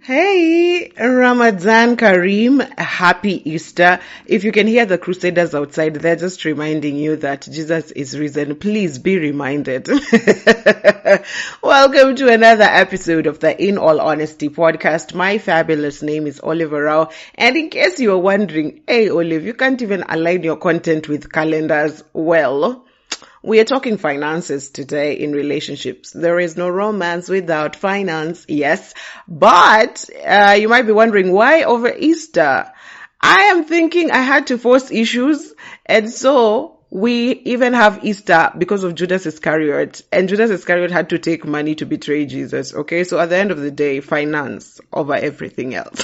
Hey, Ramadan Kareem, happy Easter. If you can hear the crusaders outside, they're just reminding you that Jesus is risen. Please be reminded. Welcome to another episode of the In All Honesty podcast. My fabulous name is Oliver Rao. And in case you are wondering, hey, Olive, you can't even align your content with calendars. Well, we are talking finances today in relationships. There is no romance without finance, yes. But you might be wondering, why over Easter? I am thinking I had to force issues, and so we even have Easter because of Judas Iscariot, and Judas Iscariot had to take money to betray Jesus, okay? So at the end of the day, finance over everything else.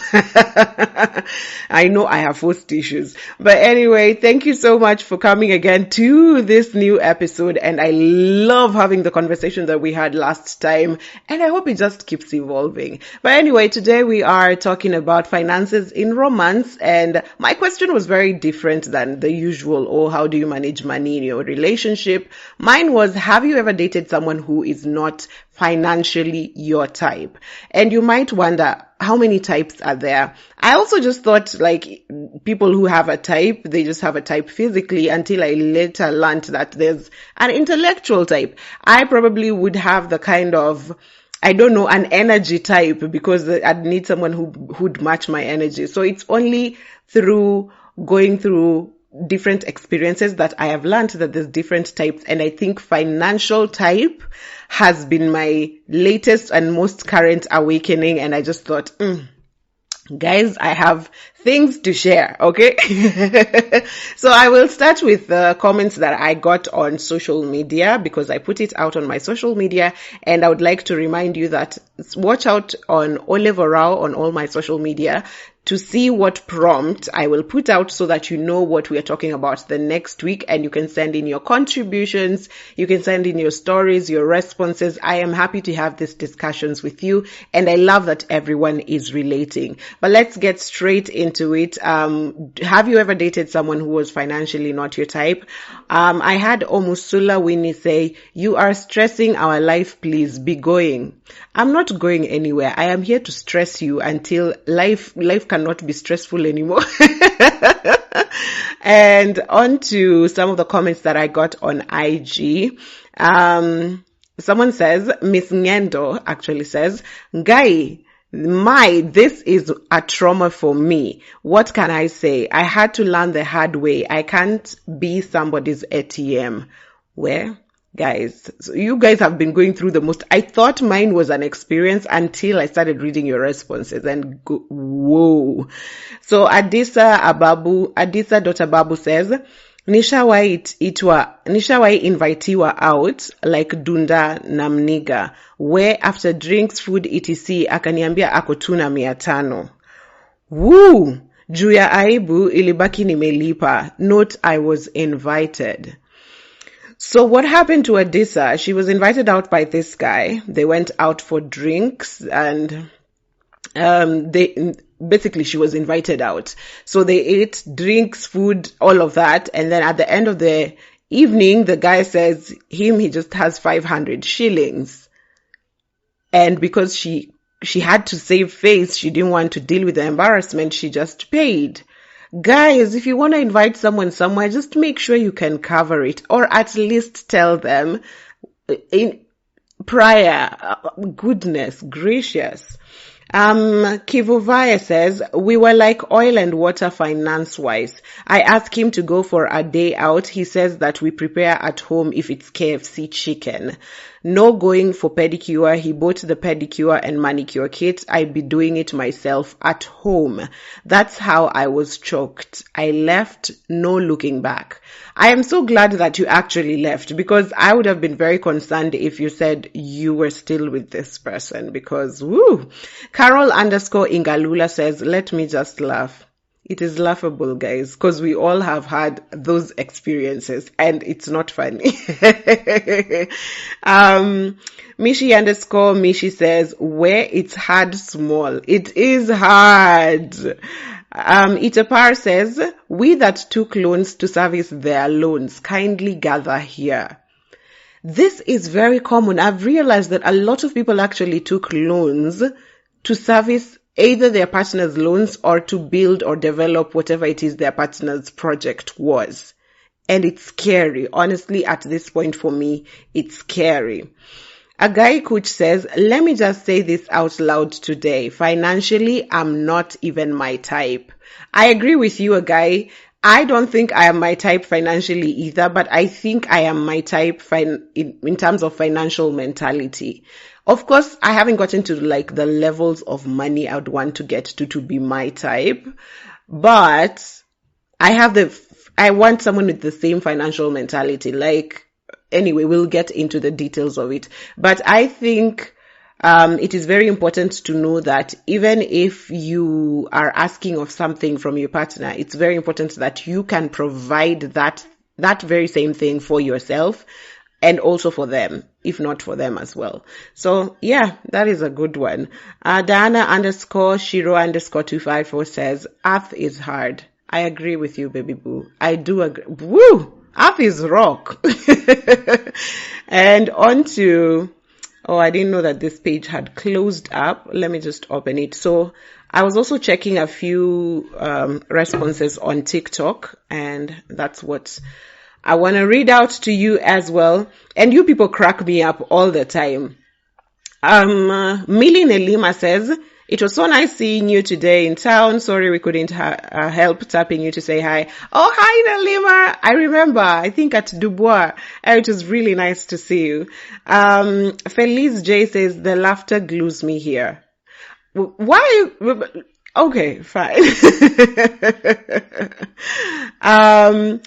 I know I have forced issues. But anyway, thank you so much for coming again to this new episode, and I love having the conversation that we had last time, and I hope it just keeps evolving. But anyway, today we are talking about finances in romance, and my question was very different than the usual, or how do you manage money in your relationship? Mine was, have you ever dated someone who is not financially your type? And you might wonder, how many types are there? I also just thought like people who have a type, they just have a type physically, until I later learned that there's an intellectual type. I probably would have the kind of, I don't know, an energy type, because I'd need someone who'd match my energy. So it's only through going through different experiences that I have learned that there's different types. And I think financial type has been my latest and most current awakening. And I just thought, guys, I have things to share, okay? So I will start with the comments that I got on social media, because I put it out on my social media, and I would like to remind you that watch out on Oliver Rao on all my social media to see what prompt I will put out, so that you know what we are talking about the next week, and you can send in your contributions, you can send in your stories, your responses. I am happy to have these discussions with you, and I love that everyone is relating. But let's get straight into it. Have you ever dated someone who was financially not your type? I had Omusula Winnie say, you are stressing our life, please be going. I'm not going anywhere. I am here to stress you until life cannot be stressful anymore. And on to some of the comments that I got on IG. Someone says, Miss Ngendo actually says, Guy, this is a trauma for me. What can I say? I had to learn the hard way. I can't be somebody's ATM. Where? Guys, so you guys have been going through the most. I thought mine was an experience until I started reading your responses, and whoa. So Adisa.Babu says, Nishawai invitiwa out like Dunda Namniga, where after drinks, food, etc. akaniambia ako tu na 500. Woo! Juu ya aibu ilibaki nimelipa. Note I was invited. So what happened to Adisa? She was invited out by this guy. They went out for drinks, and she was invited out. So they ate drinks, food, all of that. And then at the end of the evening, the guy says he just has 500 shillings. And because she had to save face, she didn't want to deal with the embarrassment, she just paid. Guys, if you want to invite someone somewhere, just make sure you can cover it, or at least tell them in prior. Goodness gracious. Kivuvaya says, we were like oil and water finance-wise. I asked him to go for a day out. He says that we prepare at home if it's KFC chicken. No going for pedicure. He bought the pedicure and manicure kit. I'd be doing it myself at home. That's how I was choked. I left, no looking back. I am so glad that you actually left, because I would have been very concerned if you said you were still with this person, because woo. Carol_Ingalula says, let me just laugh. It is laughable, guys, because we all have had those experiences, and it's not funny. Mishi says, where it's hard small. It is hard. Itapar says, we that took loans to service their loans, kindly gather here. This is very common. I've realized that a lot of people actually took loans to service either their partner's loans or to build or develop whatever it is their partner's project was. And it's scary. Honestly, at this point for me, it's scary. A guy coach says, let me just say this out loud today. Financially, I'm not even my type. I agree with you, a guy. I don't think I am my type financially either, but I think I am my type in terms of financial mentality. Of course, I haven't gotten to like the levels of money I would want to get to be my type, but I want someone with the same financial mentality. Like, anyway, we'll get into the details of it. But I think it is very important to know that even if you are asking of something from your partner, it's very important that you can provide that very same thing for yourself and also for them, if not for them as well. So yeah, that is a good one. Diana_Shiro_254 says, earth is hard. I agree with you, baby boo. I do agree. Woo! Earth is rock. And on to, I didn't know that this page had closed up. Let me just open it. So I was also checking a few responses on TikTok, and that's what I want to read out to you as well. And you people crack me up all the time. Millie Nelima says, it was so nice seeing you today in town. Sorry we couldn't help tapping you to say hi. Oh, hi, Nelima. I remember, I think at Dubois. It was really nice to see you. Felice J says, the laughter glues me here. Why? Okay, fine.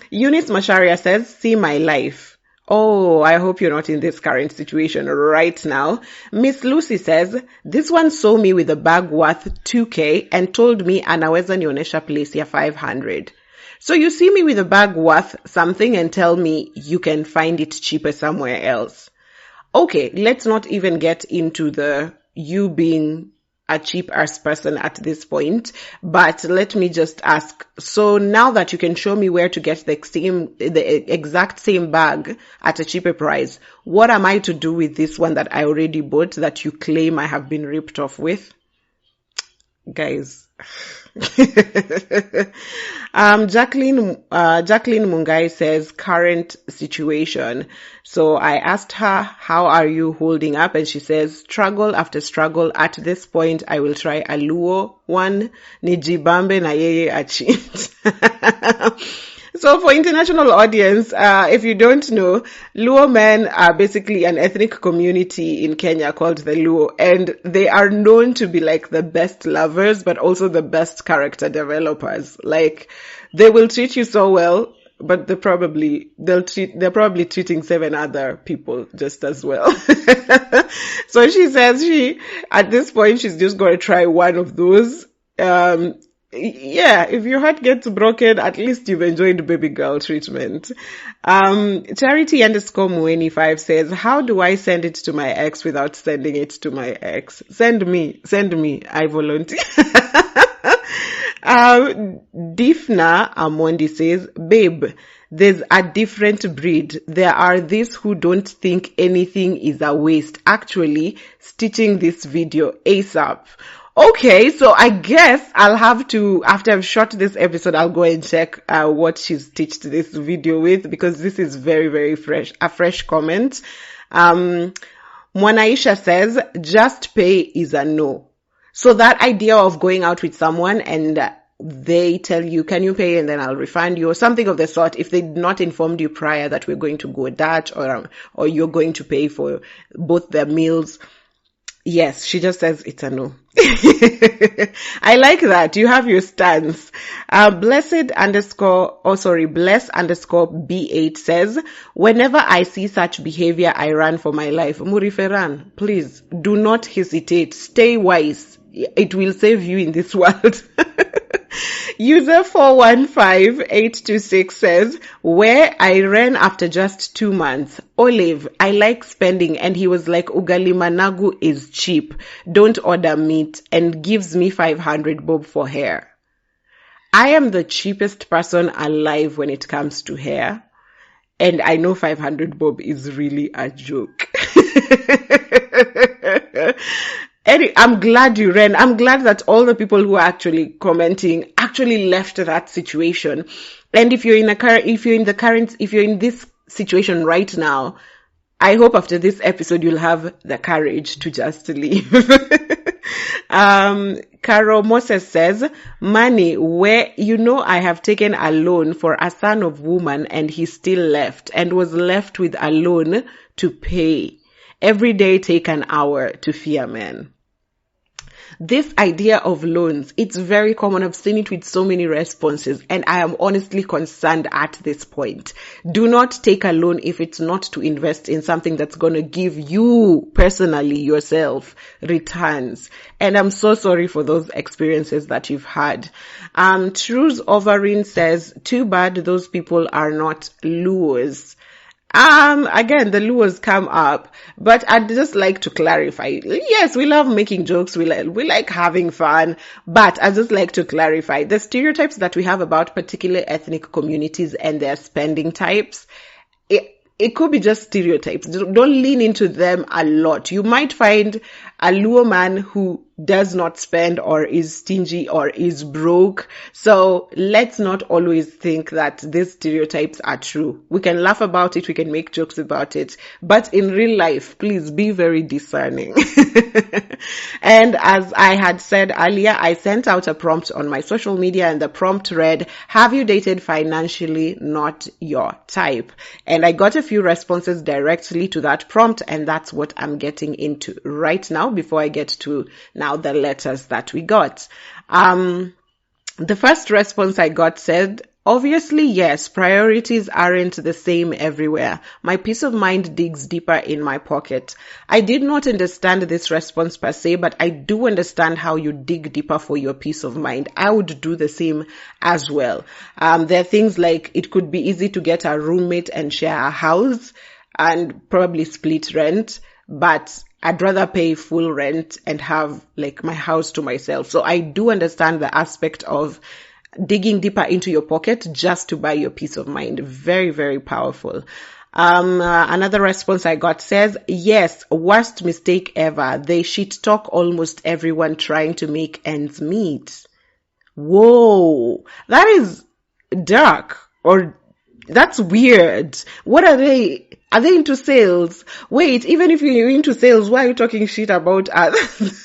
Eunice Masharia says, see my life. Oh, I hope you're not in this current situation right now. Miss Lucy says, this one saw me with a bag worth 2K and told me anaweza nionyesha place ya 500. So you see me with a bag worth something and tell me you can find it cheaper somewhere else. Okay, let's not even get into the you being a cheap ass person at this point, but let me just ask, so now that you can show me where to get the exact same bag at a cheaper price, what am I to do with this one that I already bought that you claim I have been ripped off with? Guys. Jacqueline Mungai says, current situation. So I asked her, how are you holding up? And she says, struggle after struggle. At this point, I will try a Luo one, Nijibambe na yeye achit. So for international audience, if you don't know, Luo men are basically an ethnic community in Kenya called the Luo, and they are known to be like the best lovers, but also the best character developers. Like, they will treat you so well, but they're probably treating 7 other people just as well. So she says at this point, she's just going to try one of those. Yeah, if your heart gets broken, at least you've enjoyed baby girl treatment. Charity_Mueni5 says, how do I send it to my ex without sending it to my ex? Send me, I volunteer. Difna Amondi says, babe, there's a different breed. There are these who don't think anything is a waste. Actually, stitching this video ASAP. Okay, so I guess I'll have to, after I've shot this episode, I'll go and check what she's stitched this video with, because this is very, very fresh, a fresh comment. Mwanaisha says, just pay is a no. So that idea of going out with someone and they tell you, can you pay and then I'll refund you, or something of the sort, if they'd not informed you prior that we're going to go Dutch or you're going to pay for both their meals. Yes, she just says it's a no. I like that. You have your stance. Bless_B8 says, whenever I see such behavior, I run for my life. Muriferan, please do not hesitate. Stay wise. It will save you in this world. User 415826 says, where I ran after just 2 months. Olive, I like spending, and he was like, ugali managu is cheap. Don't order meat, and gives me 500 bob for hair. I am the cheapest person alive when it comes to hair, and I know 500 bob is really a joke. Eddie, I'm glad you ran. I'm glad that all the people who are actually commenting actually left that situation. And if you're in this situation right now, I hope after this episode you'll have the courage to just leave. Carol Moses says, money where I have taken a loan for a son of woman and he still left and was left with a loan to pay. Every day take an hour to fear men. This idea of loans, it's very common. I've seen it with so many responses, and I am honestly concerned at this point. Do not take a loan if it's not to invest in something that's going to give you personally, yourself, returns. And I'm so sorry for those experiences that you've had. True's Overin says, too bad those people are not Luos. Again, the Luos come up, but I'd just like to clarify. Yes, we love making jokes. We like having fun, but I'd just like to clarify the stereotypes that we have about particular ethnic communities and their spending types. It could be just stereotypes. Don't lean into them a lot. You might find a Luo man who does not spend or is stingy or is broke. So let's not always think that these stereotypes are true. We can laugh about it. We can make jokes about it. But in real life, please be very discerning. And as I had said earlier, I sent out a prompt on my social media and the prompt read, have you dated financially not your type? And I got a few responses directly to that prompt, and that's what I'm getting into right now before I get to now the letters that we got. The first response I got said, obviously, yes, priorities aren't the same everywhere. My peace of mind digs deeper in my pocket. I did not understand this response per se, but I do understand how you dig deeper for your peace of mind. I would do the same as well. There are things like it could be easy to get a roommate and share a house and probably split rent, but I'd rather pay full rent and have like my house to myself. So I do understand the aspect of digging deeper into your pocket just to buy your peace of mind. Very, very powerful. Another response I got says, yes, worst mistake ever. They shit talk almost everyone trying to make ends meet. Whoa, that is dark, or that's weird. What are they? Are they into sales? Wait, even if you're into sales, why are you talking shit about others?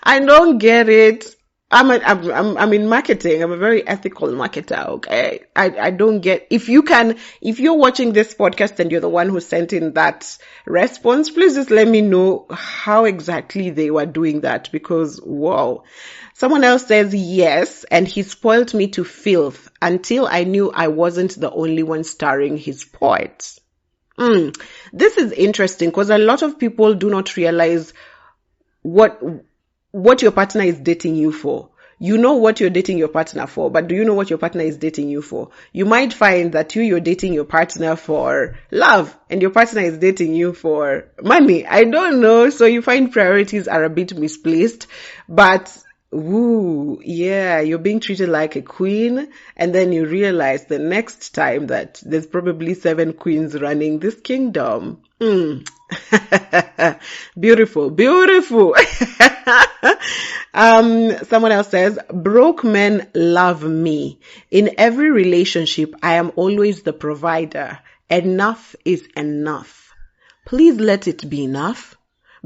I don't get it. I'm in marketing. I'm a very ethical marketer. Okay. I don't get, if you're watching this podcast and you're the one who sent in that response, please just let me know how exactly they were doing that, because wow. Someone else says yes, and he spoiled me to filth until I knew I wasn't the only one starring his poet. This is interesting because a lot of people do not realize what your partner is dating you for. You know what you're dating your partner for, but do you know what your partner is dating you for? You might find that you're dating your partner for love and your partner is dating you for money. I don't know. So you find priorities are a bit misplaced, but ooh, yeah, you're being treated like a queen, and then you realize the next time that there's probably 7 queens running this kingdom. Beautiful, beautiful. Someone else says, broke men love me. In every relationship, I am always the provider. Enough is enough. Please let it be enough,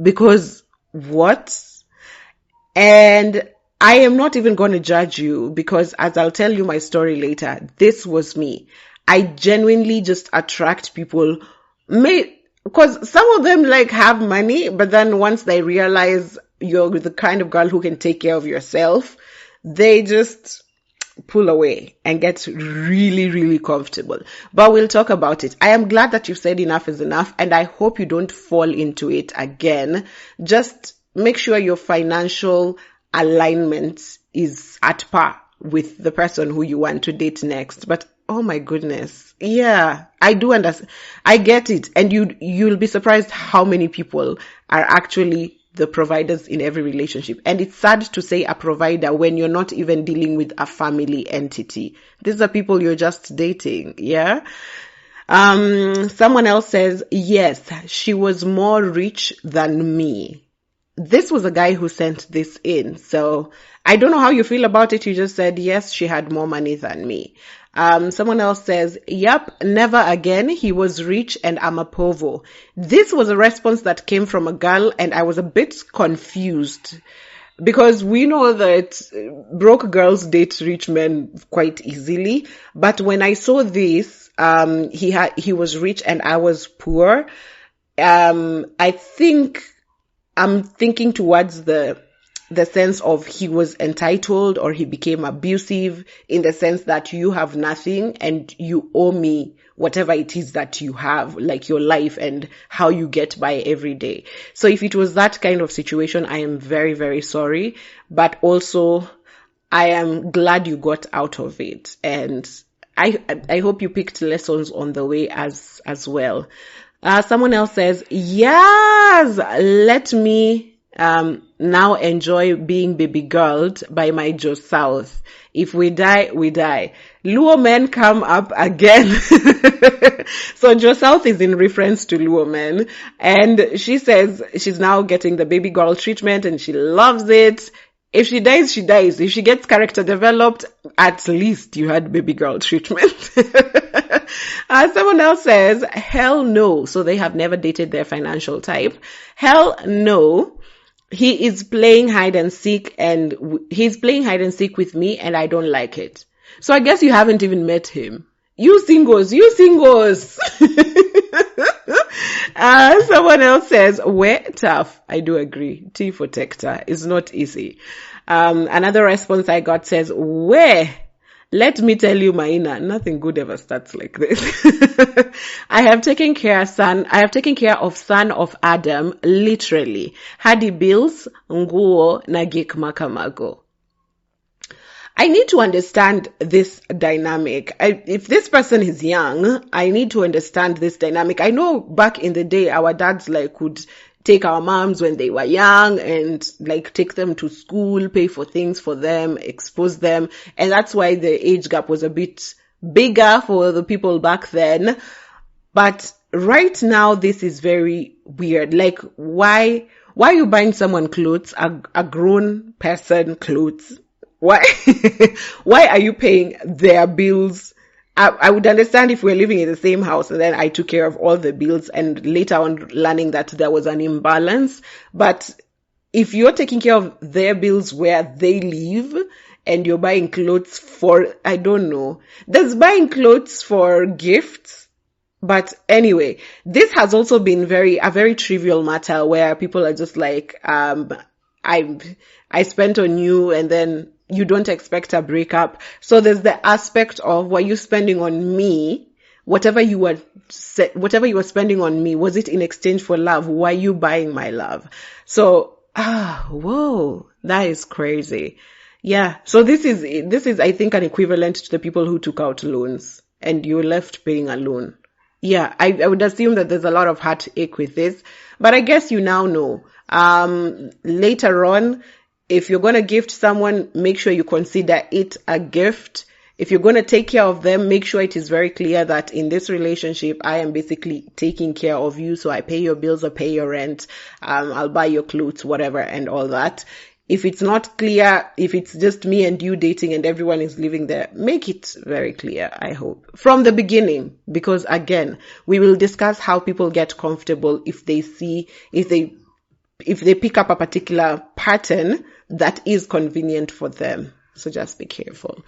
because what? And I am not even going to judge you, because as I'll tell you my story later, this was me. I genuinely just attract people, because some of them like have money, but then once they realize you're the kind of girl who can take care of yourself, they just pull away and get really, really comfortable. But we'll talk about it. I am glad that you said enough is enough, and I hope you don't fall into it again. Just make sure your financial alignment is at par with the person who you want to date next. But oh my goodness. Yeah, I do understand. I get it. And you'll be surprised how many people are actually the providers in every relationship. And it's sad to say a provider when you're not even dealing with a family entity. These are people you're just dating. Yeah. Someone else says, yes, she was more rich than me. this was a guy who sent this in. So I don't know how you feel about it. You just said, yes, she had more money than me. Someone else says, yep, never again. He was rich and I'm a povo. This was a response that came from a girl and I was a bit confused because we know that broke girls date rich men quite easily. But when I saw this, he was rich and I was poor. I think I'm thinking towards the sense of he was entitled or he became abusive in the sense that you have nothing and you owe me whatever it is that you have, like your life and how you get by every day. So if it was that kind of situation, I am very, very sorry. But also, I am glad you got out of it. And I hope you picked lessons on the way as well. Someone else says, yes, let me now enjoy being baby girled by my Joe South. If we die, we die. Luo men come up again. So Joe South is in reference to Luo men. And she says she's now getting the baby girl treatment and she loves it. If she dies, she dies. If she gets character developed, at least you had baby girl treatment. Someone else says, hell no. So they have never dated their financial type. Hell no. He is playing hide and seek he's playing hide and seek with me and I don't like it. So I guess you haven't even met him. You singles. Someone else says, we're tough. I do agree. T for Tector is not easy. Another response I got says, where? Let me tell you, Maina, nothing good ever starts like this. I have taken care of son of Adam, literally. Hadi bills, nguo, nagik makamago. I need to understand this dynamic. If this person is young, I need to understand this dynamic. I know back in the day, our dads would take our moms when they were young and take them to school, pay for things for them, expose them. And that's why the age gap was a bit bigger for the people back then. But right now, this is very weird. Why are you buying someone clothes, a grown person clothes? Why are you paying their bills? I would understand if we're living in the same house and then I took care of all the bills and later on learning that there was an imbalance. But if you're taking care of their bills where they live and you're buying clothes for, I don't know, there's buying clothes for gifts. But anyway, this has also been a very trivial matter where people are just I spent on you and then you don't expect a breakup. So there's the aspect of, were you spending on me? Whatever you were spending on me, was it in exchange for love? Why are you buying my love? So, whoa, that is crazy. Yeah. So this is, I think, an equivalent to the people who took out loans and you're left paying a loan. Yeah. I would assume that there's a lot of heartache with this, but I guess you now know. Later on, if you're going to gift someone, make sure you consider it a gift. If you're going to take care of them, make sure it is very clear that in this relationship, I am basically taking care of you. So I pay your bills, I pay your rent, I'll buy your clothes, whatever, and all that. If it's not clear, if it's just me and you dating and everyone is living there, make it very clear, I hope, from the beginning. Because again, we will discuss how people get comfortable if they pick up a particular pattern that is convenient for them. So just be careful.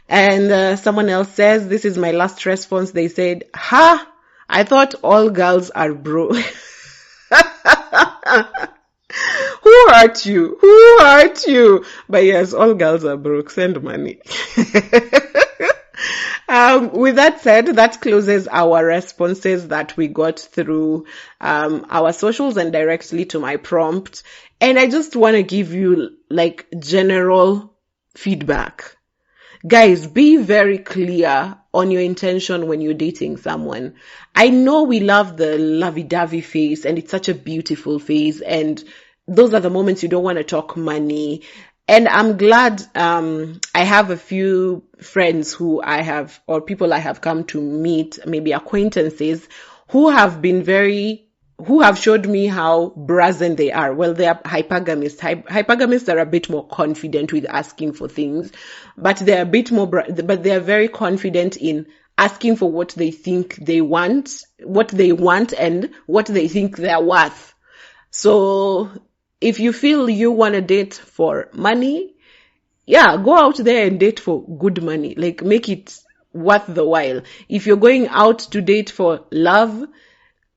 And someone else says, this is my last response. They said, I thought all girls are broke. Who hurt you? But yes, all girls are broke. Send money. With that said, that closes our responses that we got through our socials and directly to my prompt. And I just want to give you general feedback. Guys, be very clear on your intention when you're dating someone. I know we love the lovey-dovey phase and it's such a beautiful phase, and those are the moments you don't want to talk money. And I'm glad I have a few friends or people I have come to meet, maybe acquaintances, who have been very who have showed me how brazen they are. Well, they are hypergamists. Hypergamists are a bit more confident with asking for things, but they're a bit more, but they are very confident in asking for what they think they want, and what they think they're worth. So if you feel you want to date for money, yeah, go out there and date for good money. Like, make it worth the while. If you're going out to date for love,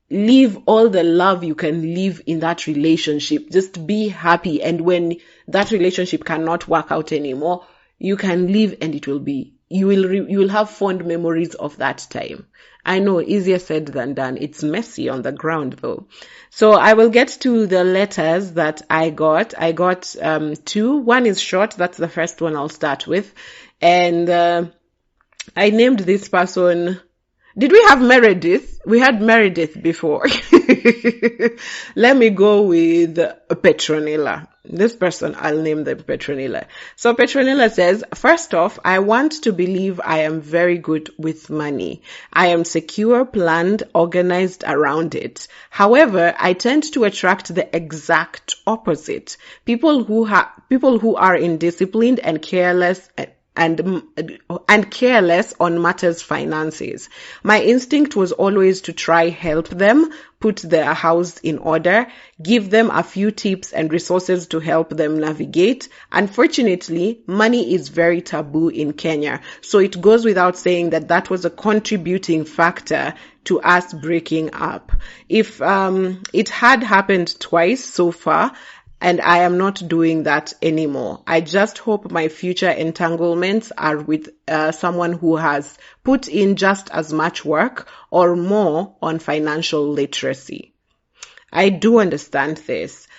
leave all the love you can live in that relationship. Just be happy. And when that relationship cannot work out anymore, you can leave, and it will be, you will have fond memories of that time. I know, easier said than done. It's messy on the ground though. So I will get to the letters that I got. I got 2. One is short. That's the first one I'll start with. And I named this person, did we have Meredith? We had Meredith before. Let me go with Petronilla. This person, I'll name them Petronilla. So Petronilla says, first off, I want to believe I am very good with money. I am secure, planned, organized around it. However, I tend to attract the exact opposite. People who are indisciplined and careless and careless on matters finances. My instinct was always to try help them put their house in order, give them a few tips and resources to help them navigate. Unfortunately, money is very taboo in Kenya, so it goes without saying that was a contributing factor to us breaking up. If it had happened twice so far, and I am not doing that anymore. I just hope my future entanglements are with someone who has put in just as much work or more on financial literacy. I do understand this.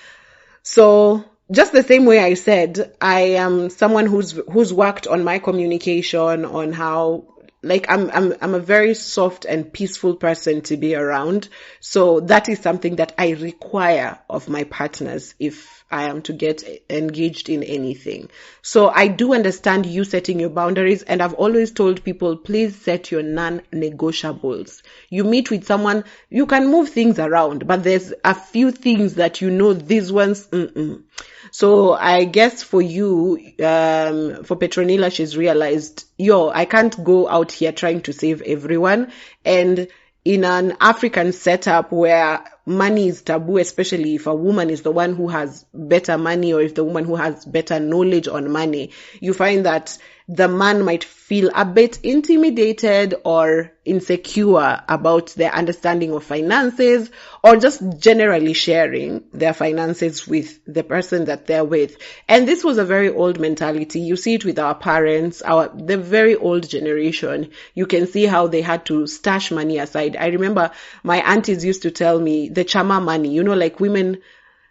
So just the same way I said, I am someone who's worked on my communication, on how, like, I'm a very soft and peaceful person to be around. So that is something that I require of my partners if I am to get engaged in anything. So I do understand you setting your boundaries, and I've always told people, please set your non-negotiables. You meet with someone, you can move things around, but there's a few things that these ones, So I guess for you, for Petronilla, she's realized, I can't go out here trying to save everyone. And in an African setup where money is taboo, especially if a woman is the one who has better money, or if the woman who has better knowledge on money, you find that the man might feel a bit intimidated or insecure about their understanding of finances, or just generally sharing their finances with the person that they're with. And this was a very old mentality. You see it with our parents, the very old generation. You can see how they had to stash money aside. I remember my aunties used to tell me the chama money, like women,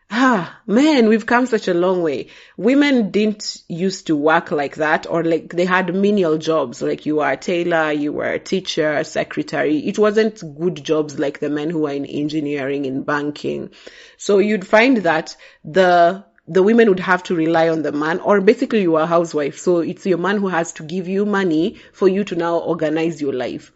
man, we've come such a long way. Women didn't used to work like that, or like they had menial jobs, like you were a tailor, you were a teacher, a secretary. It wasn't good jobs like the men who were in engineering, in banking. So you'd find that the women would have to rely on the man, or basically you are a housewife. So it's your man who has to give you money for you to now organize your life.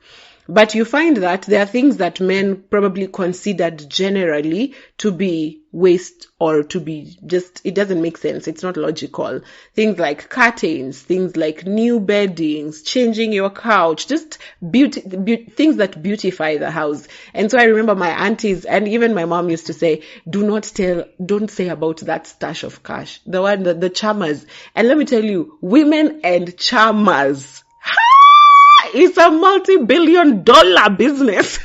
But you find that there are things that men probably considered generally to be waste, or to be just, it doesn't make sense. It's not logical. Things like curtains, things like new beddings, changing your couch, just things that beautify the house. And so I remember my aunties and even my mom used to say, don't say about that stash of cash, the one, the chamas. And let me tell you, women and chamas, it's a multi-billion-dollar business.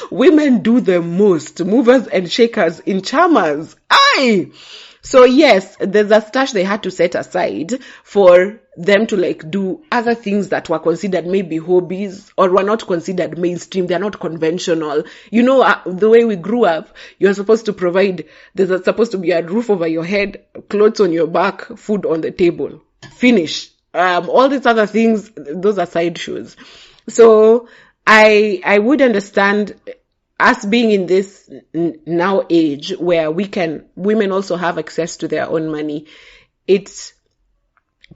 Women do the most, movers and shakers in chamas. Aye. So yes, there's a stash they had to set aside for them to do other things that were considered maybe hobbies, or were not considered mainstream. They're not conventional. The way we grew up, you're supposed to provide, there's supposed to be a roof over your head, clothes on your back, food on the table. Finish. All these other things, those are side shows. So I would understand us being in this now age where women also have access to their own money. It's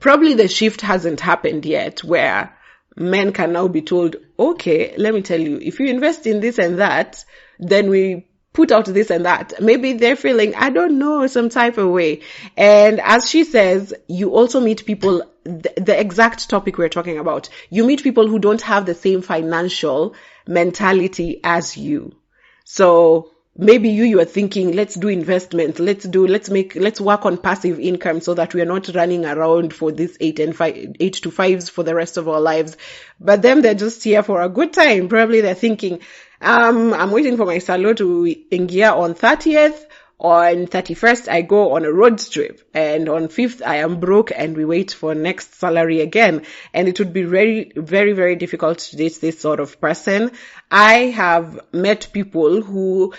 probably the shift hasn't happened yet, where men can now be told, okay, let me tell you, if you invest in this and that, then we put out this and that. Maybe they're feeling, I don't know, some type of way. And as she says, you also meet people, the exact topic we're talking about. You meet people who don't have the same financial mentality as you. So maybe you are thinking, let's do investment, let's work on passive income so that we are not running around for this 8 to 5s for the rest of our lives. But them, they're just here for a good time. Probably they're thinking, I'm waiting for my salo to ingia on 30th. On 31st, I go on a road trip, and on 5th, I am broke, and we wait for next salary again. And it would be very, very, very difficult to date this sort of person. I have met people who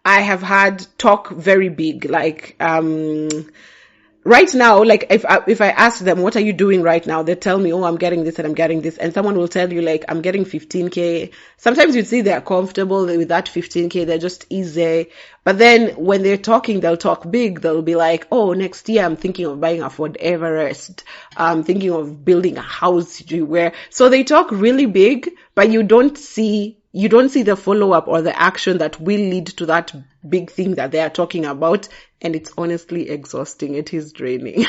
I have had talk very big, like, right now, like if I ask them, what are you doing right now? They tell me, oh, I'm getting this and I'm getting this. And someone will tell you, like, I'm getting 15K. Sometimes you see they're comfortable with that 15K. They're just easy. But then when they're talking, they'll talk big. They'll be like, oh, next year I'm thinking of buying a Ford Everest. I'm thinking of building a house where, so they talk really big, but you don't see the follow-up or the action that will lead to that big thing that they are talking about. And it's honestly exhausting. It is draining.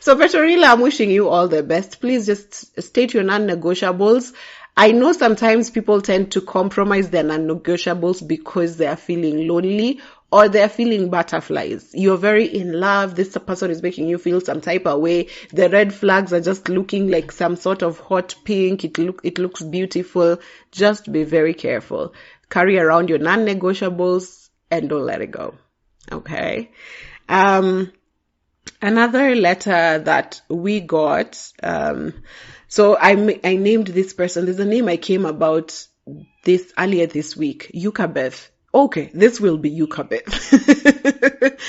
So Petrorila, I'm wishing you all the best. Please just state your non-negotiables. I know sometimes people tend to compromise their non-negotiables because they are feeling lonely or they're feeling butterflies. You're very in love. This person is making you feel some type of way. The red flags are just looking like some sort of hot pink. It looks beautiful. Just be very careful. Carry around your non-negotiables and don't let it go. Okay. Another letter that we got, so I named this person. There's a name I came about this earlier this week, Yukabeth. Okay, this will be Yukabeth.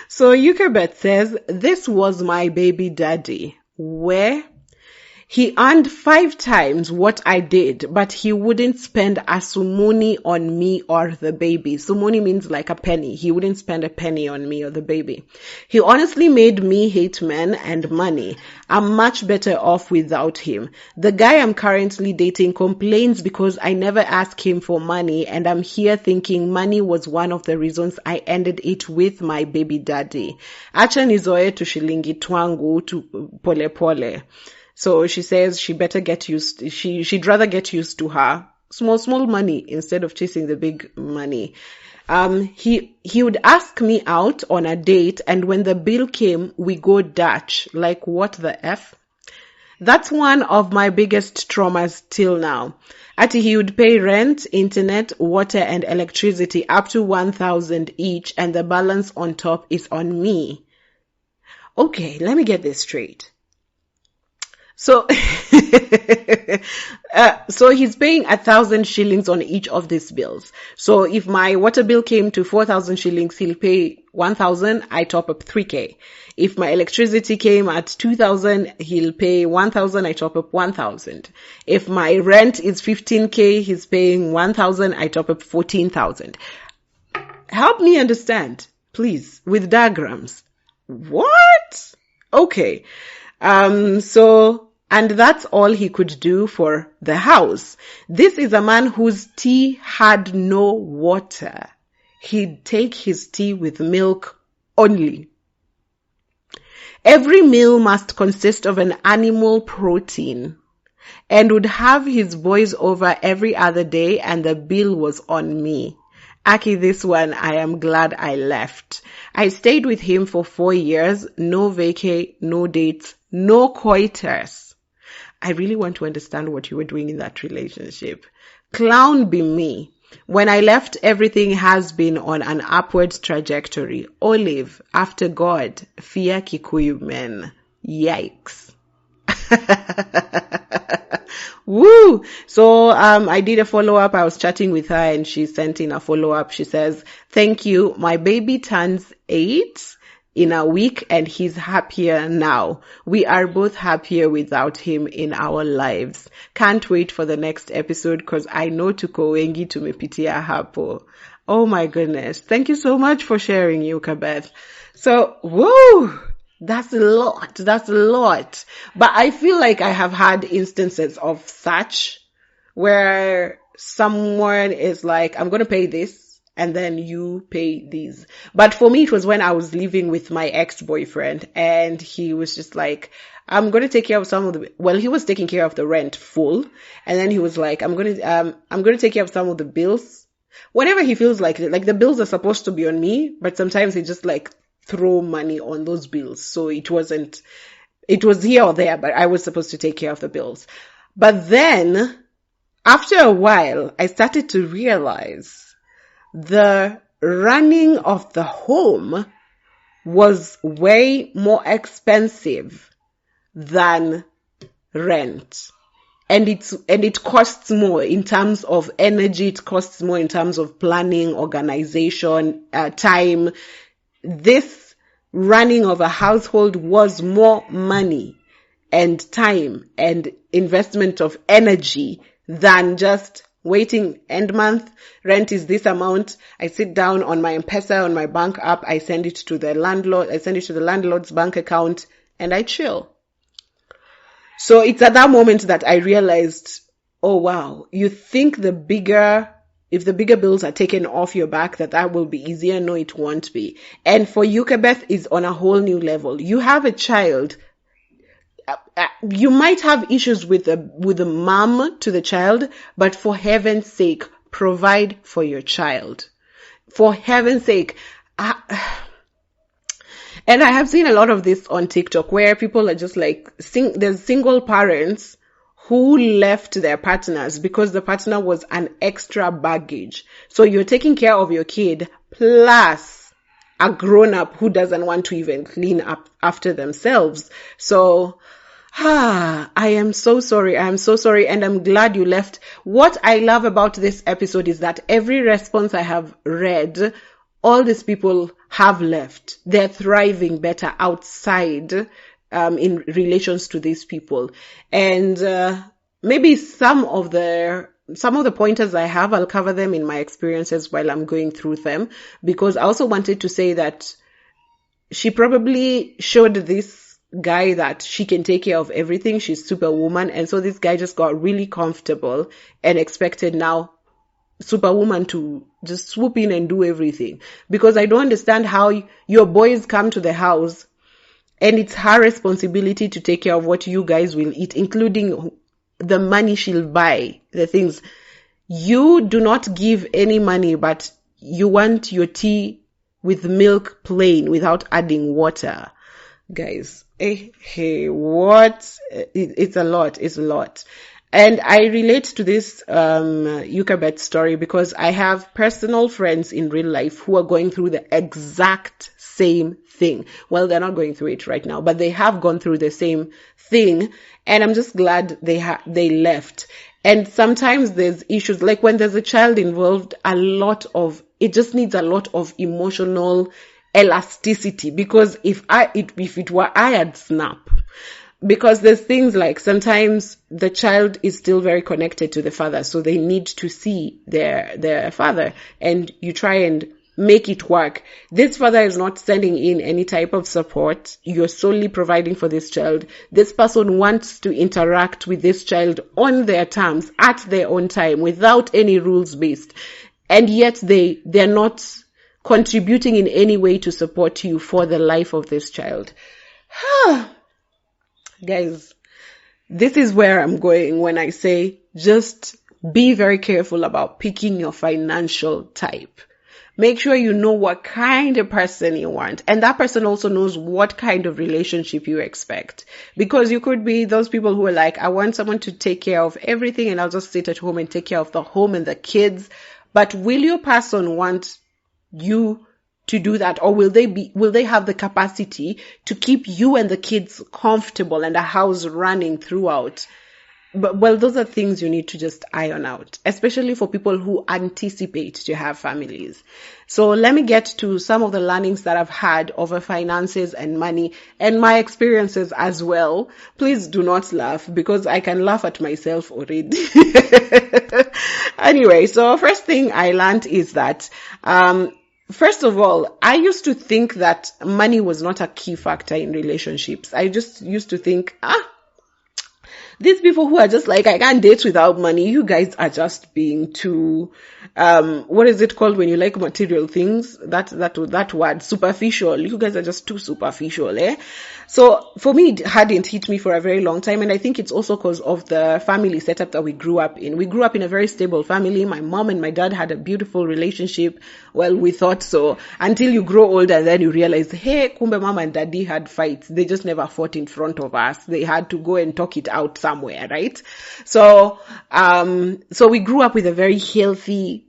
So Yukabeth says, this was my baby daddy, where he earned 5 times what I did, but he wouldn't spend a sumuni on me or the baby. Sumuni means like a penny. He wouldn't spend a penny on me or the baby. He honestly made me hate men and money. I'm much better off without him. The guy I'm currently dating complains because I never ask him for money, and I'm here thinking money was one of the reasons I ended it with my baby daddy. Acha nizoe tu shilingi twangu tu pole pole. So she says she'd rather get used to her small money instead of chasing the big money. He would ask me out on a date, and when the bill came, we go Dutch. Like, what the F? That's one of my biggest traumas till now. Ati he would pay rent, internet, water, and electricity up to 1,000 each, and the balance on top is on me. Okay, let me get this straight. So, so he's paying 1,000 shillings on each of these bills. So if my water bill came to 4,000 shillings, he'll pay 1,000, I top up 3K. If my electricity came at 2,000, he'll pay 1,000, I top up 1,000. If my rent is 15K, he's paying 1,000, I top up 14,000. Help me understand, please, with diagrams. What? Okay. And that's all he could do for the house. This is a man whose tea had no water. He'd take his tea with milk only. Every meal must consist of an animal protein, and would have his boys over every other day, and the bill was on me. Aki, this one, I am glad I left. I stayed with him for 4 years, no vacay, no dates, no coitus. I really want to understand what you were doing in that relationship. Clown be me. When I left, everything has been on an upward trajectory. Olive, after God, fear Kikuyu men. Yikes. Woo! So, I did a follow-up. I was chatting with her and she sent in a follow-up. She says, thank you. My baby turns 8 in a week and he's happier now. We are both happier without him in our lives. Can't wait for the next episode because I know tuko wengi tumepitia hapo. Oh my goodness. Thank you so much for sharing, Yukabeth. So, woo! That's a lot. That's a lot. But I feel like I have had instances of such where someone is like, I'm going to pay this and then you pay these. But for me, it was when I was living with my ex-boyfriend and he was just like, I'm going to take care of some of the, well, he was taking care of the rent full. And then he was like, I'm going to take care of some of the bills. Whenever he feels like it, like the bills are supposed to be on me, but sometimes he just like throw money on those bills. So it was here or there, but I was supposed to take care of the bills. But then after a while, I started to realize the running of the home was way more expensive than rent. And it costs more in terms of energy. It costs more in terms of planning, organization, time. This running of a household was more money and time and investment of energy than just waiting end month. Rent is this amount. I sit down on my M-Pesa, on my bank app. I send it to the landlord. I send it to the landlord's bank account and I chill. So it's at that moment that I realized, oh wow, you think if the bigger bills are taken off your back, that will be easier. No, it won't be. And for Yukebeth is on a whole new level. You have a child. You might have issues with the mom to the child, but for heaven's sake, provide for your child. For heaven's sake. And I have seen a lot of this on TikTok where people are just like, there's single parents who left their partners because the partner was an extra baggage. So you're taking care of your kid plus a grown up who doesn't want to even clean up after themselves. So, I am so sorry. I am so sorry. And I'm glad you left. What I love about this episode is that every response I have read, all these people have left. They're thriving better outside, in relations to these people. And, maybe some of the pointers I have, I'll cover them in my experiences while I'm going through them, because I also wanted to say that she probably showed this guy that she can take care of everything. She's Superwoman. And so this guy just got really comfortable and expected now Superwoman to just swoop in and do everything. Because I don't understand how your boys come to the house and it's her responsibility to take care of what you guys will eat, including the money she'll buy, the things. You do not give any money, but you want your tea with milk plain without adding water. Guys, what? It's a lot. It's a lot. And I relate to this Yukebeth story because I have personal friends in real life who are going through the exact same thing. Well, they're not going through it right now, but they have gone through the same thing. And I'm just glad they left. And sometimes there's issues, like when there's a child involved, it just needs a lot of emotional elasticity, because if it were I, I'd snap. Because there's things like sometimes the child is still very connected to the father, so they need to see their father, and you try and make it work. This father is not sending in any type of support. You're solely providing for this child. This person wants to interact with this child on their terms, at their own time, without any rules based. And yet they're not contributing in any way to support you for the life of this child. Guys, this is where I'm going when I say just be very careful about picking your financial type. Make sure you know what kind of person you want. And that person also knows what kind of relationship you expect. Because you could be those people who are like, I want someone to take care of everything and I'll just sit at home and take care of the home and the kids. But will your person want you to do that, or will they have the capacity to keep you and the kids comfortable and a house running throughout? But well, those are things you need to just iron out, especially for people who anticipate to have families. So let me get to some of the learnings that I've had over finances and money and my experiences as well. Please do not laugh, because I can laugh at myself already. Anyway, so first thing I learned is that, first of all, I used to think that money was not a key factor in relationships. I just used to think, these people who are just like, I can't date without money, you guys are just being too, what is it called when you like material things? That word, superficial. You guys are just too superficial, eh? So for me, it hadn't hit me for a very long time. And I think it's also because of the family setup that we grew up in. We grew up in a very stable family. My mom and my dad had a beautiful relationship. Well, we thought so, until you grow older and then you realize, hey, kumbe mama and daddy had fights. They just never fought in front of us. They had to go and talk it out somewhere, right? So we grew up with a very healthy,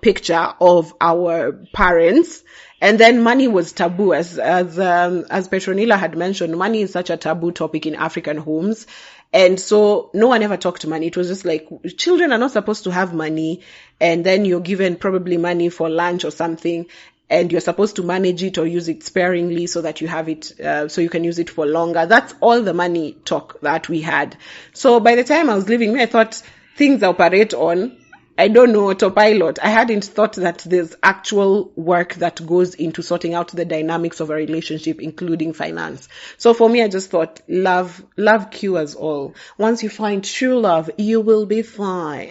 picture of our parents. And then money was taboo, as Petronila had mentioned. Money is such a taboo topic in African homes. And so no one ever talked money. It was just like, children are not supposed to have money. And then you're given probably money for lunch or something, and you're supposed to manage it or use it sparingly so that you have it, so you can use it for longer. That's all the money talk that we had. So by the time I was leaving, I thought things operate on, I don't know, autopilot. I hadn't thought that there's actual work that goes into sorting out the dynamics of a relationship, including finance. So for me, I just thought love cures all. Once you find true love, you will be fine.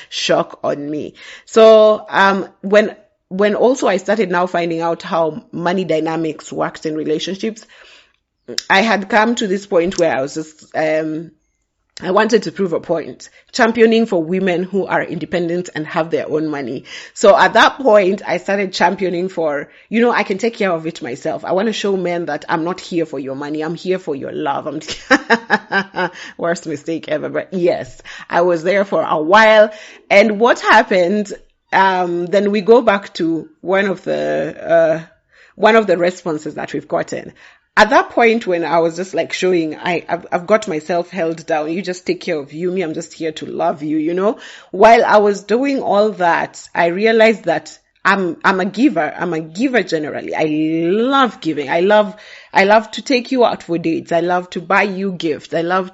Shock on me. So, when also I started now finding out how money dynamics works in relationships, I had come to this point where I was just, I wanted to prove a point, championing for women who are independent and have their own money. So at that point, I started championing for, I can take care of it myself. I want to show men that I'm not here for your money. I'm here for your love. Worst mistake ever. But yes, I was there for a while. And what happened, then we go back to one of the responses that we've gotten. At that point, when I was just like showing, I've got myself held down. You just take care of you. Me, I'm just here to love you, While I was doing all that, I realized that I'm a giver. I'm a giver generally. I love giving. I love to take you out for dates. I love to buy you gifts. I love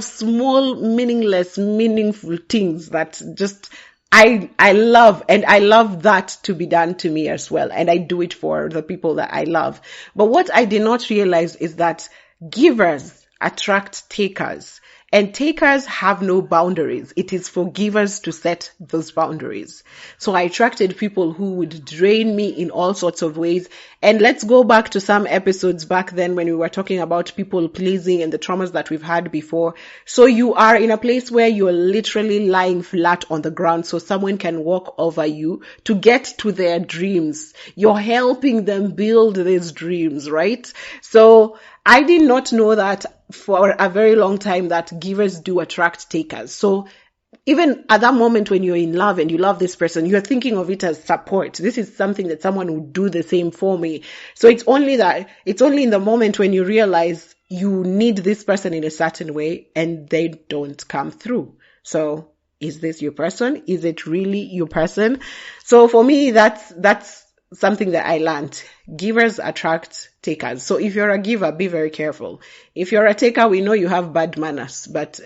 small, meaningful things that just, I love, and I love that to be done to me as well. And I do it for the people that I love. But what I did not realize is that givers attract takers. And takers have no boundaries. It is for givers to set those boundaries. So I attracted people who would drain me in all sorts of ways. And let's go back to some episodes back then when we were talking about people pleasing and the traumas that we've had before. So you are in a place where you're literally lying flat on the ground so someone can walk over you to get to their dreams. You're helping them build these dreams, right? So I did not know that for a very long time that givers do attract takers. So even at that moment when you're in love and you love this person, you're thinking of it as support. This is something that someone would do the same for me. So it's only in the moment when you realize you need this person in a certain way and they don't come through. So is this your person? Is it really your person? So for me, that's something that I learned. Givers attract takers. So if you're a giver, be very careful. If you're a taker, we know you have bad manners, but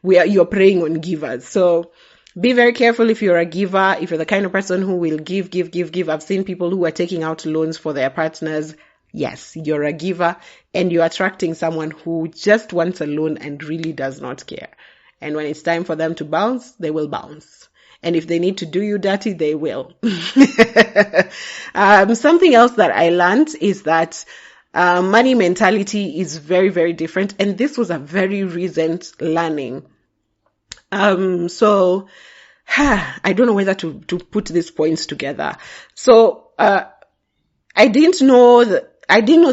you're preying on givers. So be very careful if you're a giver, if you're the kind of person who will give. I've seen people who are taking out loans for their partners. Yes, you're a giver and you're attracting someone who just wants a loan and really does not care. And when it's time for them to bounce, they will bounce. And if they need to do you dirty, they will. Something else that I learned is that money mentality is very, very different. And this was a very recent learning. So I don't know whether to put these points together. So I didn't know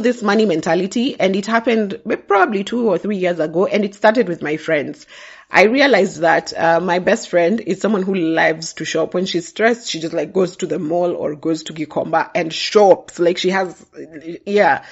this money mentality, and it happened probably 2 or 3 years ago, and it started with my friends. I realized that my best friend is someone who loves to shop. When she's stressed, she just like goes to the mall or goes to Gikomba and shops. Like she has, yeah.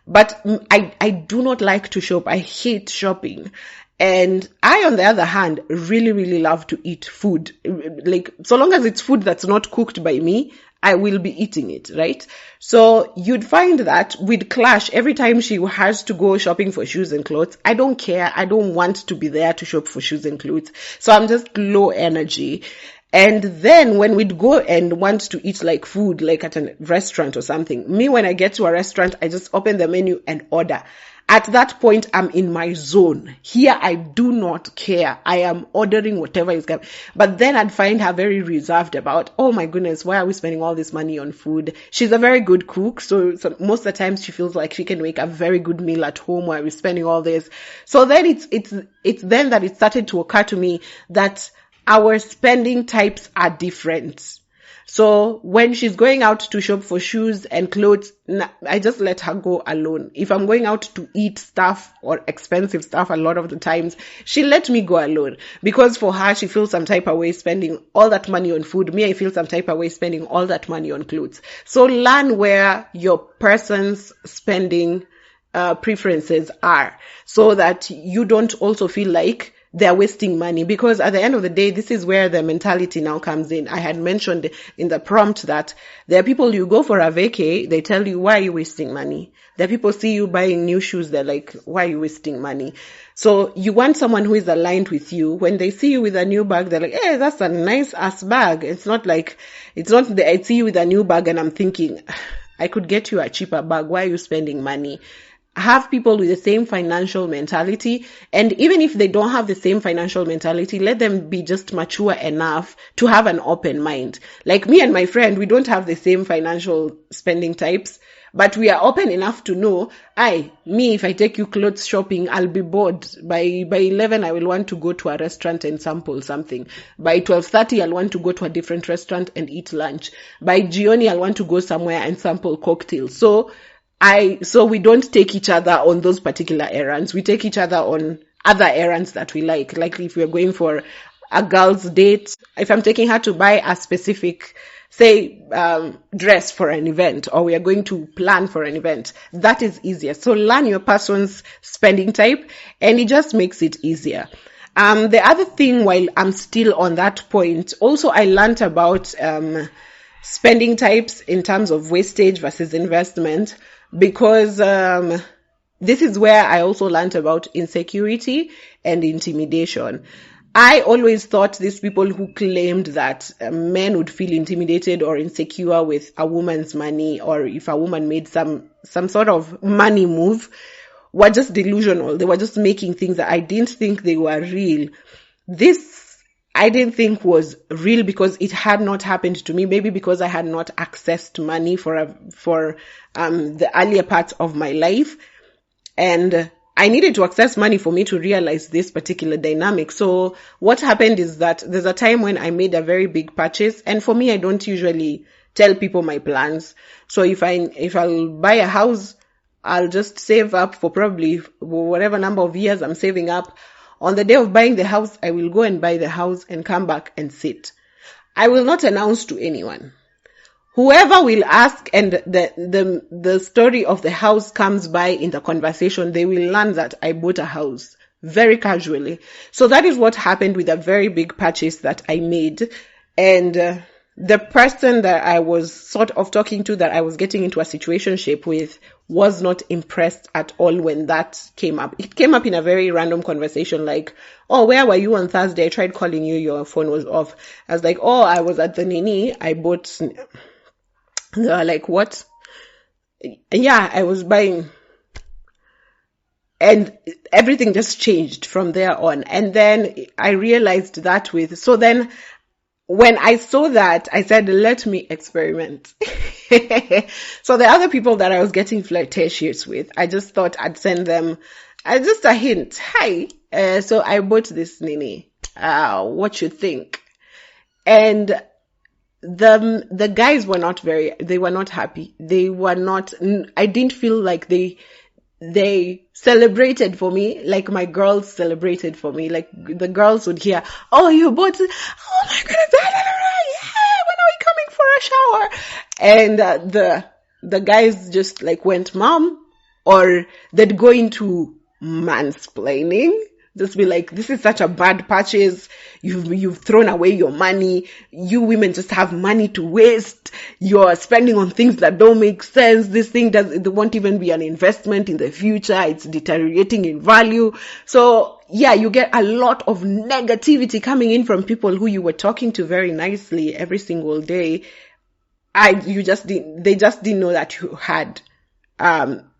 But I do not like to shop. I hate shopping. And I, on the other hand, really, really love to eat food. Like, so long as it's food that's not cooked by me, I will be eating it, right? So you'd find that we'd clash every time she has to go shopping for shoes and clothes. I don't care. I don't want to be there to shop for shoes and clothes. So I'm just low energy. And then when we'd go and want to eat like food, like at a restaurant or something, me, when I get to a restaurant, I just open the menu and order. At that point, I'm in my zone. Here, I do not care. I am ordering whatever is coming. But then I'd find her very reserved about, oh my goodness, why are we spending all this money on food? She's a very good cook. So most of the times she feels like she can make a very good meal at home while we're spending all this. So then it's then that it started to occur to me that our spending types are different. So when she's going out to shop for shoes and clothes, I just let her go alone. If I'm going out to eat stuff or expensive stuff, a lot of the times, she let me go alone. Because for her, she feels some type of way spending all that money on food. Me, I feel some type of way spending all that money on clothes. So learn where your person's spending preferences are, so that you don't also feel like they're wasting money. Because at the end of the day, this is where the mentality now comes in. I had mentioned in the prompt that there are people, you go for a vacay, they tell you, why are you wasting money? There are people see you buying new shoes, they're like, why are you wasting money? So you want someone who is aligned with you. When they see you with a new bag, they're like, hey, that's a nice ass bag. It's not I see you with a new bag and I'm thinking, I could get you a cheaper bag. Why are you spending money? Have people with the same financial mentality, and even if they don't have the same financial mentality, let them be just mature enough to have an open mind. Like me and my friend, we don't have the same financial spending types, but we are open enough to know, if I take you clothes shopping, I'll be bored. By 11, I will want to go to a restaurant and sample something. By 12:30, I'll want to go to a different restaurant and eat lunch. By Gioni, I'll want to go somewhere and sample cocktails. So we don't take each other on those particular errands. We take each other on other errands that we like. Like if we're going for a girl's date, if I'm taking her to buy a specific, say, dress for an event, or we are going to plan for an event, that is easier. So learn your person's spending type, and it just makes it easier. The other thing, while I'm still on that point, also I learned about spending types in terms of wastage versus investment. Because this is where I also learned about insecurity and intimidation. I always thought these people who claimed that men would feel intimidated or insecure with a woman's money, or if a woman made some sort of money move, were just delusional. They were just making things that I didn't think they were real. This I didn't think was real because it had not happened to me. Maybe because I had not accessed money for the earlier parts of my life, and I needed to access money for me to realize this particular dynamic. So what happened is that there's a time when I made a very big purchase, and for me, I don't usually tell people my plans. So if I'll buy a house, I'll just save up for probably whatever number of years I'm saving up. On the day of buying the house, I will go and buy the house and come back and sit. I will not announce to anyone. Whoever will ask and the story of the house comes by in the conversation, they will learn that I bought a house very casually. So that is what happened with a very big purchase that I made. And the person that I was sort of talking to, that I was getting into a situationship with, was not impressed at all when that came up. It came up in a very random conversation, like, oh, where were you on Thursday? I tried calling you, your phone was off. I was like, oh, I was at the Nini, I bought. They were like, what? Yeah, I was buying. And everything just changed from there on. And then I realized that so then when I saw that, I said, let me experiment. So the other people that I was getting flirtatious with, I just thought I'd send them just a hint. Hi, so I bought this Nini. What you think? And the guys were they were not happy. They were not, I didn't feel like they celebrated for me like my girls celebrated for me. Like the girls would hear, oh, you bought, oh my goodness, yeah, when are we coming for a shower? And the guys just like went, mom, or they'd go into mansplaining. Just be like, this is such a bad purchase. You've thrown away your money. You women just have money to waste. You're spending on things that don't make sense. This thing it won't even be an investment in the future. It's deteriorating in value. So yeah, you get a lot of negativity coming in from people who you were talking to very nicely every single day. They just didn't know that you had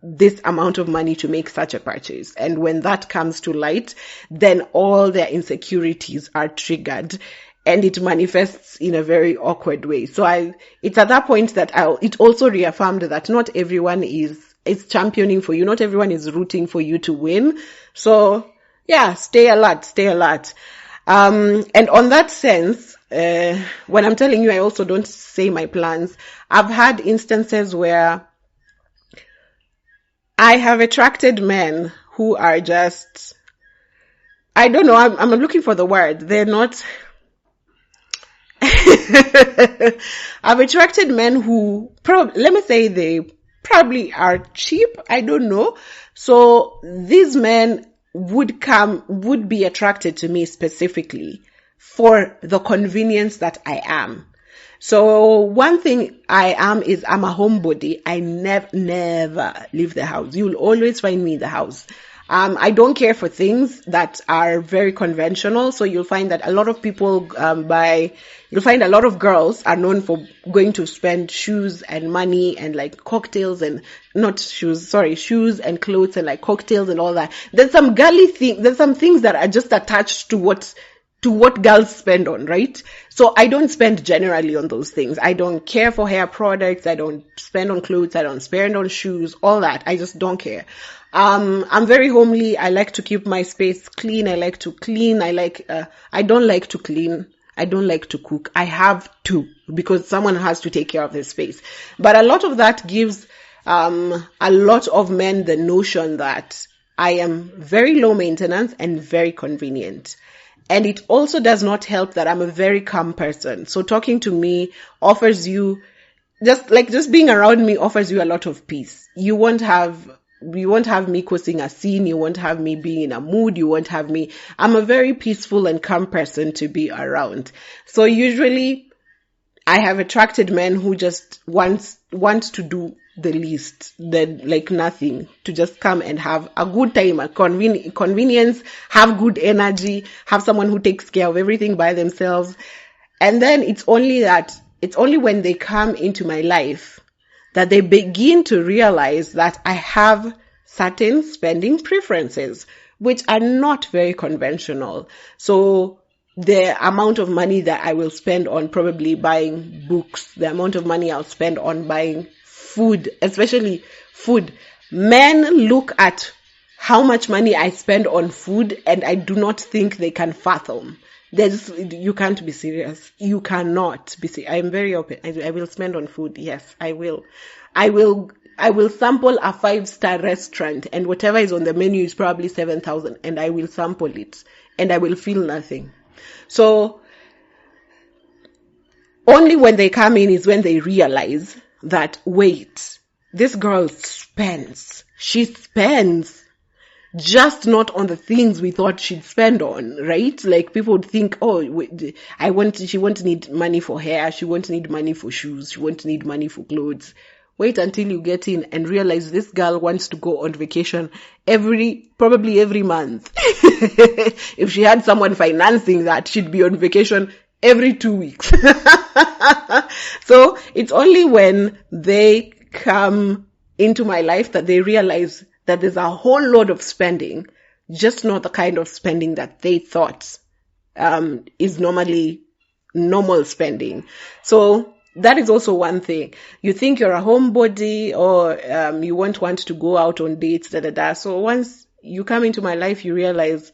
this amount of money to make such a purchase. And when that comes to light, then all their insecurities are triggered and it manifests in a very awkward way. So it's at that point that it also reaffirmed that not everyone is championing for you. Not everyone is rooting for you to win. So yeah, stay alert. And on that sense, when I'm telling you, I also don't say my plans. I've had instances where I have attracted men who are just, I don't know, I'm looking for the word. They're not, I've attracted men who let me say they probably are cheap. I don't know. So these men would be attracted to me specifically for the convenience that I am. So one thing I am is I'm a homebody. I never leave the house. You'll always find me in the house. I don't care for things that are very conventional. So you'll find that a lot of people you'll find a lot of girls are known for going to spend shoes and money and like cocktails and shoes and clothes and like cocktails and all that. There's some things that are just attached to what girls spend on, right? So I don't spend generally on those things. I don't care for hair products. I don't spend on clothes. I don't spend on shoes, all that. I just don't care. I'm very homely. I like to keep my space clean. I like to clean. I don't like to clean. I don't like to cook. I have to, because someone has to take care of this space. But a lot of that gives, a lot of men the notion that I am very low maintenance and very convenient. And it also does not help that I'm a very calm person. So talking to me offers you, just being around me offers you a lot of peace. You won't have me causing a scene. You won't have me being in a mood. I'm a very peaceful and calm person to be around. So usually I have attracted men who just want to do the least, then like nothing, to just come and have a good time, a convenience, have good energy, have someone who takes care of everything by themselves. And then it's only when they come into my life that they begin to realize that I have certain spending preferences, which are not very conventional. So the amount of money that I will spend on probably buying books, the amount of money I'll spend on buying food, especially food. Men look at how much money I spend on food and I do not think they can fathom. You can't be serious. You cannot be serious. I am very open. I will spend on food. Yes, I will. I will sample a 5-star restaurant and whatever is on the menu is probably 7,000 and I will sample it and I will feel nothing. So only when they come in is when they realize that, wait, this girl spends. She spends. Just not on the things we thought she'd spend on, right? Like people would think, she won't need money for hair, she won't need money for shoes, she won't need money for clothes. Wait until you get in and realize this girl wants to go on vacation probably every month. If she had someone financing that, she'd be on vacation every 2 weeks. So it's only when they come into my life that they realize that there's a whole lot of spending, just not the kind of spending that they thought is normally normal spending. So that is also one thing. You think you're a homebody or you won't want to go out on dates, So once you come into my life, you realize,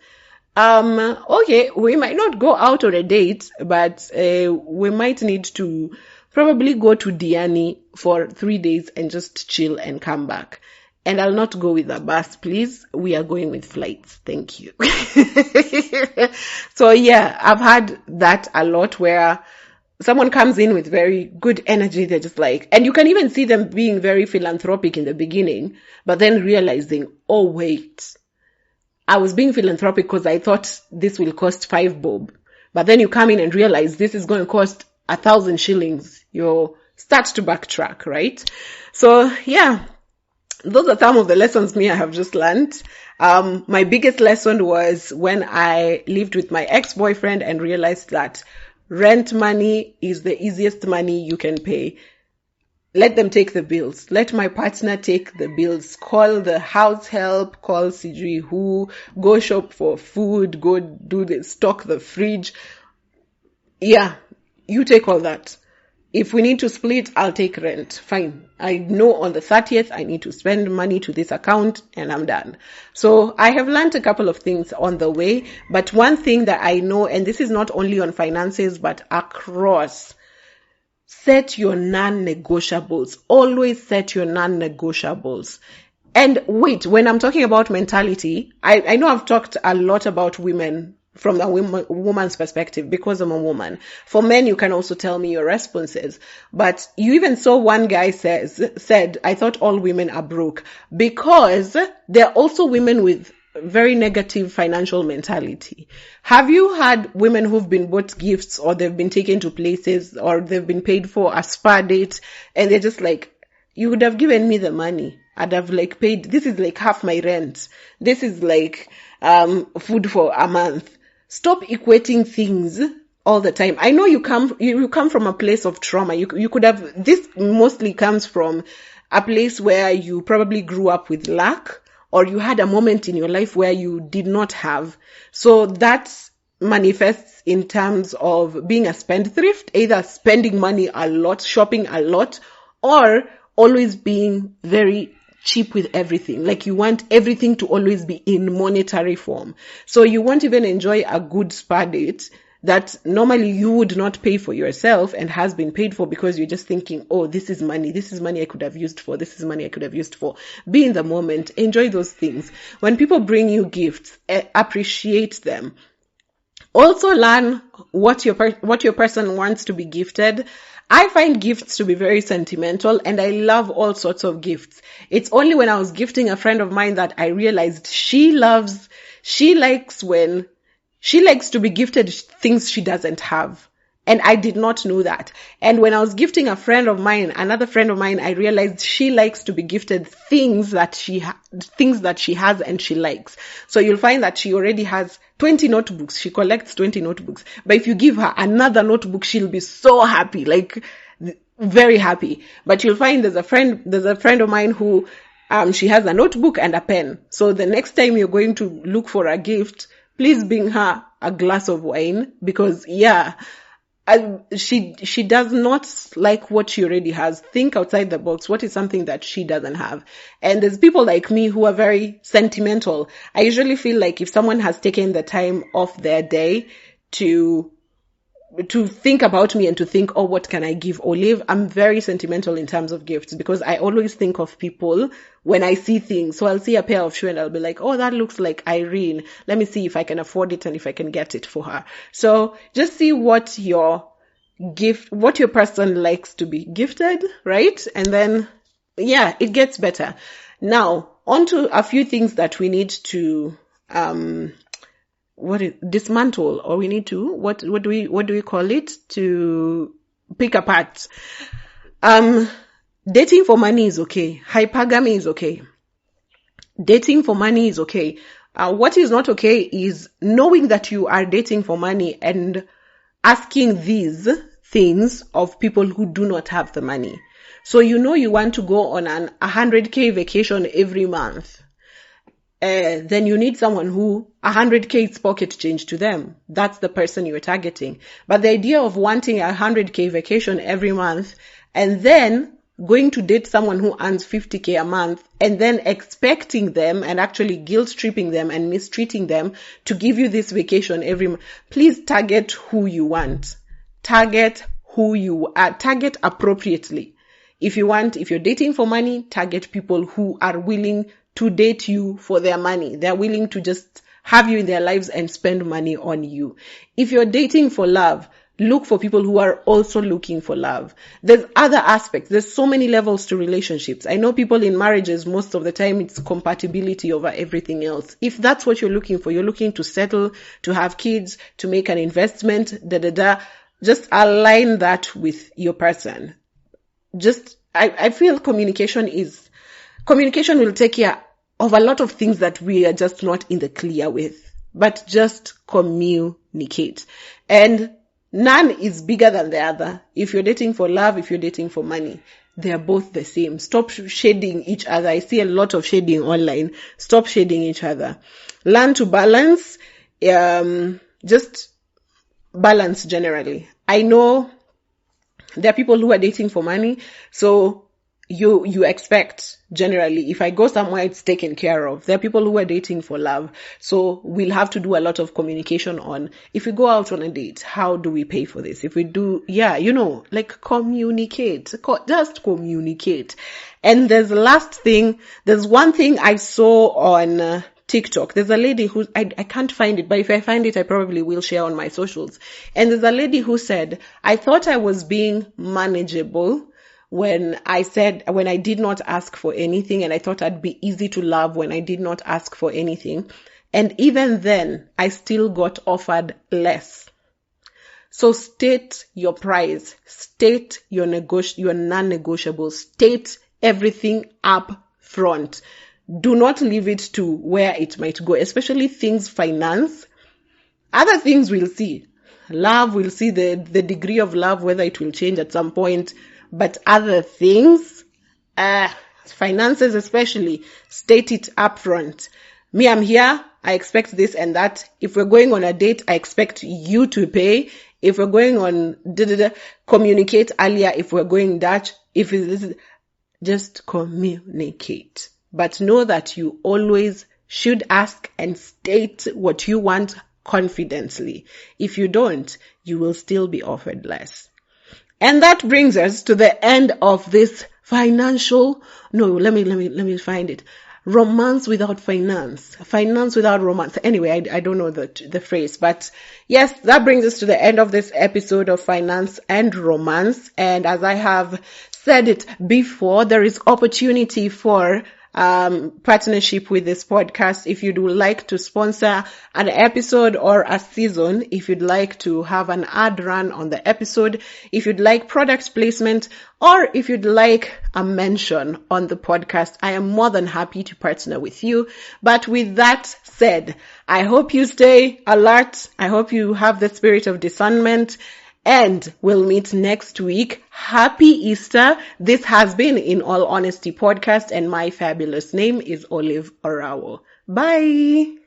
okay, we might not go out on a date, but we might need to probably go to Diani for 3 days and just chill and come back. And I'll not go with a bus, please. We are going with flights. Thank you. So yeah, I've had that a lot where someone comes in with very good energy. They're just like, and you can even see them being very philanthropic in the beginning, but then realizing, oh wait, I was being philanthropic because I thought this will cost 5 bob. But then you come in and realize this is going to cost 1,000 shillings. You start to backtrack, right? So yeah. those are some of the lessons I have just learned. My biggest lesson was when I lived with my ex-boyfriend and realized that rent money is the easiest money you can pay. Let them take the bills. Let my partner take the bills. Call the house help, call CG who, go shop for food, go stock the fridge. Yeah, you take all that. If we need to split, I'll take rent. Fine. I know on the 30th, I need to spend money to this account and I'm done. So I have learned a couple of things on the way, but one thing that I know, and this is not only on finances, but across, set your non-negotiables. Always set your non-negotiables. And wait, when I'm talking about mentality, I know I've talked a lot about women from a woman's perspective because I'm a woman. For men, you can also tell me your responses. But you even saw one guy said, I thought all women are broke, because there are also women with very negative financial mentality. Have you had women who've been bought gifts, or they've been taken to places, or they've been paid for a spa date, and they're just like, you would have given me the money. I'd have paid, this is half my rent. This is food for a month. Stop equating things all the time. I know you come from a place of trauma. You could have, this mostly comes from a place where you probably grew up with lack, or you had a moment in your life where you did not have. So that manifests in terms of being a spendthrift, either spending money a lot, shopping a lot, or always being very cheap with everything. You want everything to always be in monetary form. So you won't even enjoy a good spa date that normally you would not pay for yourself and has been paid for, because you're just thinking, oh, this is money I could have used for, this is money I could have used for. Be in the moment, enjoy those things. When people bring you gifts, appreciate them. Also learn what your person wants to be gifted. I find gifts to be very sentimental, and I love all sorts of gifts. It's only when I was gifting a friend of mine that I realized she likes to be gifted things she doesn't have. And I did not know that. And when I was gifting another friend of mine, I realized she likes to be gifted things that she has and she likes. So you'll find that she already has 20 notebooks. She collects 20 notebooks. But if you give her another notebook, she'll be so happy, very happy. But you'll find there's a friend of mine who, she has a notebook and a pen. So the next time you're going to look for a gift, please bring her a glass of wine, because she does not like what she already has. Think outside the box. What is something that she doesn't have? And there's people like me who are very sentimental. I usually feel like if someone has taken the time off their day to think about me and to think, oh, what can I give Olive? I'm very sentimental in terms of gifts, because I always think of people when I see things. So I'll see a pair of shoes and I'll be like, oh, that looks like Irene. Let me see if I can afford it and if I can get it for her. So just see what your person likes to be gifted, right? And then, yeah, it gets better. Now, on to a few things that we need to, dismantle, or we need to, what do we call it? To pick apart. Dating for money is okay. Hypergamy is okay. Dating for money is okay. What is not okay is knowing that you are dating for money and asking these things of people who do not have the money. So you want to go on an 100K vacation every month. Then you need someone who 100K is pocket change to them. That's the person you're targeting. But the idea of wanting a 100K vacation every month and then going to date someone who earns 50K a month and then expecting them and actually guilt tripping them and mistreating them to give you this vacation every month. Please target who you want. Target who you are. Target appropriately. If you're dating for money, target people who are willing to date you for their money. They're willing to just have you in their lives and spend money on you. If you're dating for love, look for people who are also looking for love. There's other aspects. There's so many levels to relationships. I know people in marriages, most of the time it's compatibility over everything else. If that's what you're looking for, you're looking to settle, to have kids, to make an investment, just align that with your person. I feel communication is Communication will take care of a lot of things that we are just not in the clear with, but just communicate. And none is bigger than the other. If you're dating for love, if you're dating for money, they are both the same. Stop shading each other. I see a lot of shading online. Stop shading each other. Learn to balance, just balance generally. I know there are people who are dating for money, so you expect generally, if I go somewhere, it's taken care of. There are people who are dating for love, so we'll have to do a lot of communication on, if we go out on a date, how do we pay for this? If we do, like communicate, just communicate. And there's one thing I saw on TikTok. There's a lady who, I can't find it, but if I find it, I probably will share on my socials. And there's a lady who said, I thought I was being manageable when I did not ask for anything, and I thought I'd be easy to love when I did not ask for anything. And even then, I still got offered less. So state your price, state your non-negotiables, state everything up front. Do not leave it to where it might go, especially things finance. Other things we'll see. Love, we'll see the degree of love, whether it will change at some point. But other things, finances especially, state it up front. Me, I'm here. I expect this and that. If we're going on a date, I expect you to pay. If we're going on, communicate earlier. If we're going Dutch, just communicate. But know that you always should ask and state what you want confidently. If you don't, you will still be offered less. And that brings us to the end of this let me find it. Romance without finance. Finance without romance. Anyway, I don't know the phrase, but yes, that brings us to the end of this episode of Finance and Romance. And as I have said it before, there is opportunity for partnership with this podcast. If you'd like to sponsor an episode or a season, if you'd like to have an ad run on the episode, if you'd like product placement, or if you'd like a mention on the podcast, I am more than happy to partner with you. But with that said, I hope you stay alert. I hope you have the spirit of discernment. And we'll meet next week. Happy Easter. This has been In All Honesty Podcast, and my fabulous name is Olive Orawo. Bye.